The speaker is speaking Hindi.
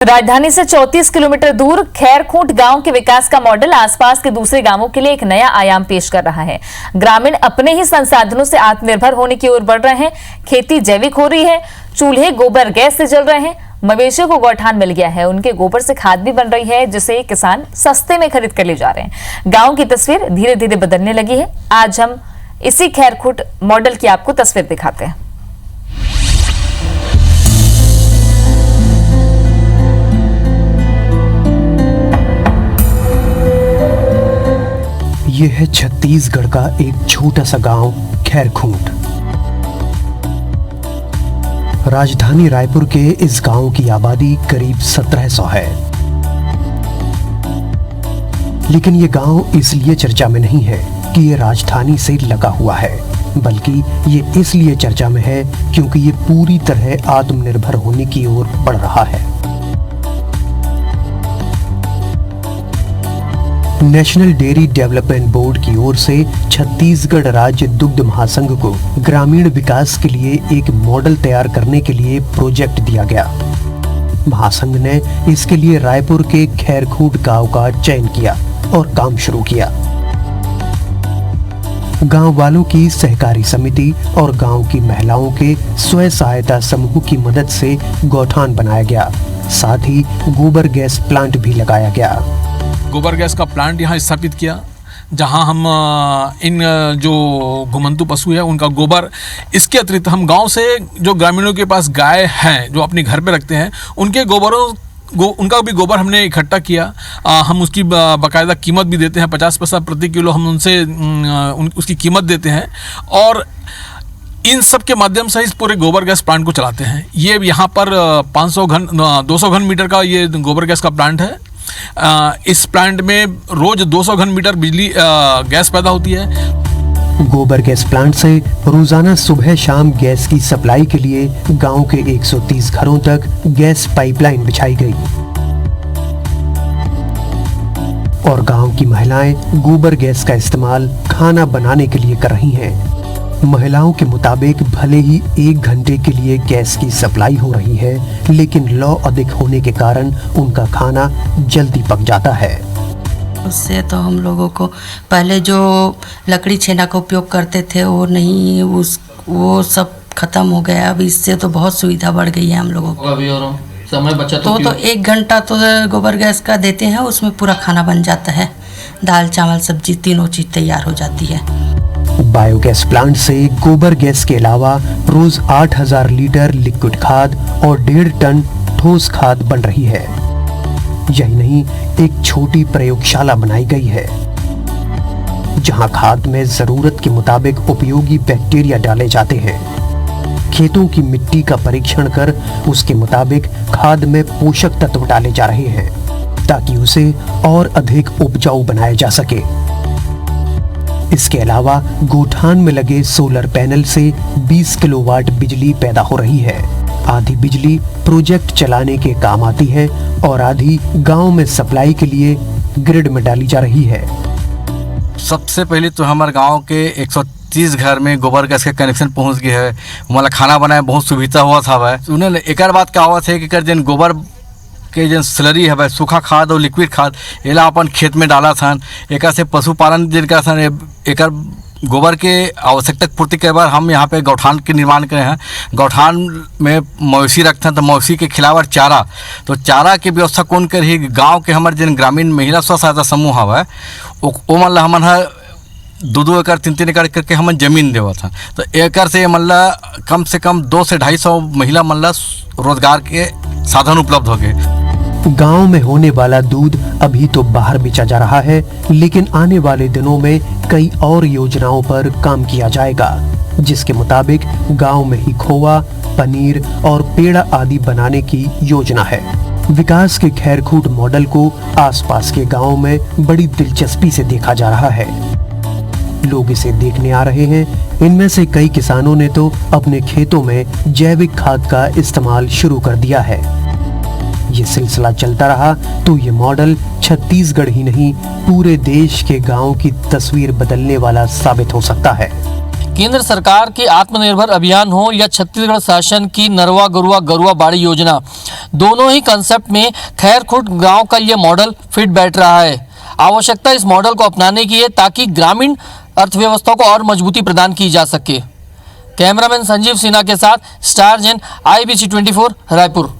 राजधानी से 34 किलोमीटर दूर खैरखूंट गांव के विकास का मॉडल आसपास के दूसरे गांवों के लिए एक नया आयाम पेश कर रहा है। ग्रामीण अपने ही संसाधनों से आत्मनिर्भर होने की ओर बढ़ रहे हैं। खेती जैविक हो रही है, चूल्हे गोबर गैस से जल रहे हैं, मवेशियों को गौठान मिल गया है, उनके गोबर से खाद भी बन रही है जिसे किसान सस्ते में खरीद कर ले जा रहे हैं। गाँव की तस्वीर धीरे धीरे बदलने लगी है। आज हम इसी खैरखूंट मॉडल की आपको तस्वीर दिखाते हैं। ये है छत्तीसगढ़ का एक छोटा सा गांव खैरखूंट। राजधानी रायपुर के इस गांव की आबादी करीब 1700 है। लेकिन ये गांव इसलिए चर्चा में नहीं है कि ये राजधानी से लगा हुआ है, बल्कि ये इसलिए चर्चा में है क्योंकि ये पूरी तरह आत्मनिर्भर होने की ओर बढ़ रहा है। नेशनल डेयरी डेवलपमेंट बोर्ड की ओर से छत्तीसगढ़ राज्य दुग्ध महासंघ को ग्रामीण विकास के लिए एक मॉडल तैयार करने के लिए प्रोजेक्ट दिया गया। महासंघ ने इसके लिए रायपुर के खैरखूंट गांव का चयन किया और काम शुरू किया। गांव वालों की सहकारी समिति और गांव की महिलाओं के स्वयं सहायता समूह की मदद से गौठान बनाया गया। साथ ही गोबर गैस प्लांट भी लगाया गया। गोबर गैस का प्लांट यहाँ स्थापित किया, जहाँ हम इन जो घुमंतु पशु है उनका गोबर, इसके अतिरिक्त हम गांव से जो ग्रामीणों के पास गाय हैं जो अपने घर पे रखते हैं उनके उनका भी गोबर हमने इकट्ठा किया। हम उसकी बाकायदा कीमत भी देते हैं, 50 पैसा प्रति किलो हम उनसे उसकी कीमत देते हैं और इन सब के माध्यम से इस पूरे गोबर गैस प्लांट को चलाते हैं। ये यहाँ पर 200 घन मीटर का ये गोबर गैस का प्लांट है। इस प्लांट में रोज 200 घन मीटर बिजली गैस पैदा होती है। गोबर गैस प्लांट से रोजाना सुबह शाम गैस की सप्लाई के लिए गांव के 130 घरों तक गैस पाइपलाइन बिछाई गई और गांव की महिलाएं गोबर गैस का इस्तेमाल खाना बनाने के लिए कर रही हैं। महिलाओं के मुताबिक भले ही 1 घंटे के लिए गैस की सप्लाई हो रही है, लेकिन लौ अधिक होने के कारण उनका खाना जल्दी पक जाता है। उससे तो हम लोगों को पहले जो लकड़ी छेना का उपयोग करते थे वो सब खत्म हो गया। अब इससे तो बहुत सुविधा बढ़ गई है हम लोगों को। अभी और समय बचत तो 1 घंटा तो गोबर गैस का देते हैं, उसमें पूरा खाना बन जाता है। दाल चावल सब्जी तीनों चीज़ तैयार हो जाती है। बायोगैस प्लांट से गोबर गैस के अलावा रोज 8000 लीटर लिक्विड खाद और 1.5 टन ठोस खाद बन रही है। यही नहीं, एक छोटी प्रयोगशाला बनाई गई है जहां खाद में जरूरत के मुताबिक उपयोगी बैक्टीरिया डाले जाते हैं। खेतों की मिट्टी का परीक्षण कर उसके मुताबिक खाद में पोषक तत्व डाले जा रहे हैं ताकि उसे और अधिक उपजाऊ बनाया जा सके। इसके अलावा गौठान में लगे सोलर पैनल से 20 किलोवाट बिजली पैदा हो रही है। आधी बिजली प्रोजेक्ट चलाने के काम आती है और आधी गांव में सप्लाई के लिए ग्रिड में डाली जा रही है। सबसे पहले तो हमारे गांव के 130 घर में गोबर गैस का कनेक्शन पहुंच गया है। मतलब खाना बनाए बहुत सुविधा हुआ था भाई। उन्हें एक बात का हुआ था कि कर जन गोबर के जन स्लरी है भाई, सूखा खाद और लिक्विड खाद एला अपन खेत में डाला था। एक से पशुपालन जिनका था एक गोबर के आवश्यकता पूर्ति के बाद हम यहाँ पे गौठान के निर्माण करे हैं। गौठान में मवेशी रखते हैं तो मवेशी के खिलावर चारा, तो चारा की व्यवस्था कौन कर ही गाँव के हमारे जिन ग्रामीण महिला स्व सहायता समूह है वो मतलब हमन है 2-2 एकड़ 3-3 एकड़ करके हमन जमीन देवा था। तो एकड़ से मतलब कम से कम 200 से 250 महिला मतलब रोजगार के साधन उपलब्ध हो गए। गांव में होने वाला दूध अभी तो बाहर बेचा जा रहा है, लेकिन आने वाले दिनों में कई और योजनाओं पर काम किया जाएगा, जिसके मुताबिक गांव में ही खोआ, पनीर और पेड़ा आदि बनाने की योजना है। विकास के खैरखूंट मॉडल को आसपास के गाँव में बड़ी दिलचस्पी से देखा जा रहा है। लोग इसे देखने आ रहे हैं। इनमें से कई किसानों ने तो अपने खेतों में जैविक खाद का इस्तेमाल शुरू कर दिया है। ये सिलसिला चलता रहा तो ये मॉडल छत्तीसगढ़ ही नहीं पूरे देश के गांव की तस्वीर बदलने वाला साबित हो सकता है। केंद्र सरकार के आत्मनिर्भर अभियान हो या छत्तीसगढ़ शासन की नरवा गरुआ गरुआ बाड़ी योजना, दोनों ही कंसेप्ट में खैरखुर्द गांव का ये मॉडल फिट बैठ रहा है। आवश्यकता इस मॉडल को अपनाने की है ताकि ग्रामीण अर्थव्यवस्था को और मजबूती प्रदान की जा सके। कैमरामैन संजीव सिन्हा के साथ स्टार जैन, IBC 24 रायपुर।